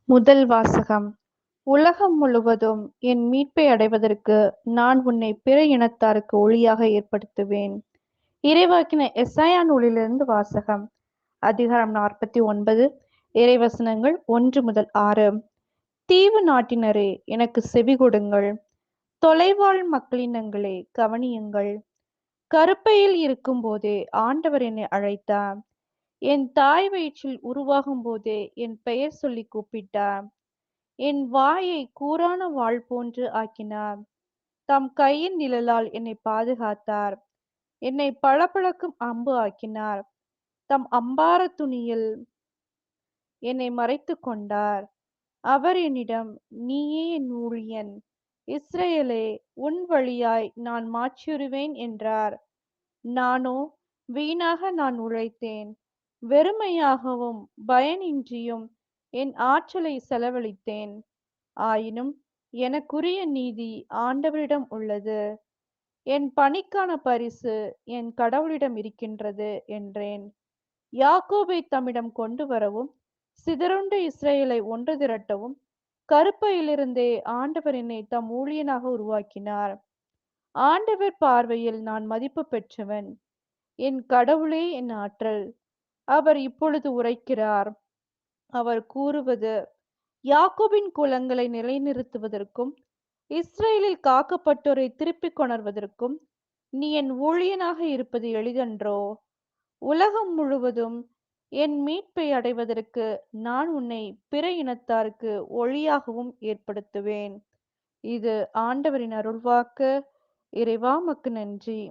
முதல் வாசகம். உலகம் முழுவதும் என் மீட்பை அடைவதற்கு நான் உன்னை பிற இனத்தாருக்கு ஒளியாக ஏற்படுத்துவேன். இறைவாக்கினர் எசாயா நூலிலிருந்து வாசகம். அதிகாரம் 49, இறைவசனங்கள் 1 முதல் 6. தீவு நாட்டினரே, எனக்கு செவி கொடுங்கள். தொலைவாழ் மக்களினங்களே, கவனியுங்கள். கருப்பையில் இருக்கும்போதே ஆண்டவர் என்னை அழைத்தார். என் தாய் வயிற்றில் உருவாகும் போதே என் பெயர் சொல்லி கூப்பிட்டார். என் வாயை கூரான வாள் போன்று ஆக்கினார். தம் கையின் நிழலால் என்னை பாதுகாத்தார். என்னை பளபளக்கும் அம்பு ஆக்கினார். தம் அம்பாரத் துணியில் என்னை மறைத்துக் கொண்டார். அவர் என்னிடம், நீயே என் ஊழியன், இஸ்ரவேலே, உன் வழியாய் நான் மாட்சியுறுவேன் என்றார். நானோ, வீணாக நான் உழைத்தேன். வெறுமையாகவும் பயனின்றியும் என் ஆற்றலை செலவழித்தேன். ஆயினும் எனக்குரிய நீதி ஆண்டவரிடம் உள்ளது. என் பணிக்கான பரிசு என் கடவுளிடம் இருக்கின்றது என்றேன். யாக்கோபை தம்மிடம் கொண்டு வரவும், சிதறுண்ட இஸ்ரவேலை ஒன்று திரட்டவும், கருப்பையிலிருந்தே ஆண்டவர் என்னை தம் ஊழியனாக உருவாக்கினார். ஆண்டவர் பார்வையில் நான் மதிப்பு பெற்றவன். என் கடவுளே என் ஆற்றல். அவர் இப்பொழுது உரைக்கிறார். அவர் கூறுவது, யாக்கோபின் குலங்களை நிலைநிறுத்துவதற்கும், இஸ்ரேலில் காக்கப்பட்டோரை திருப்பிக் கொணர்வதற்கும் நீ என் ஊழியனாக இருப்பது எளிதன்றோ? உலகம் முழுவதும் என் மீட்பை அடைவதற்கு நான் உன்னை பிற இனத்தாருக்கு ஒளியாகவும் ஏற்படுத்துவேன். இது ஆண்டவரின் அருள்வாக்கு. இறைவா உமக்கு நன்றி.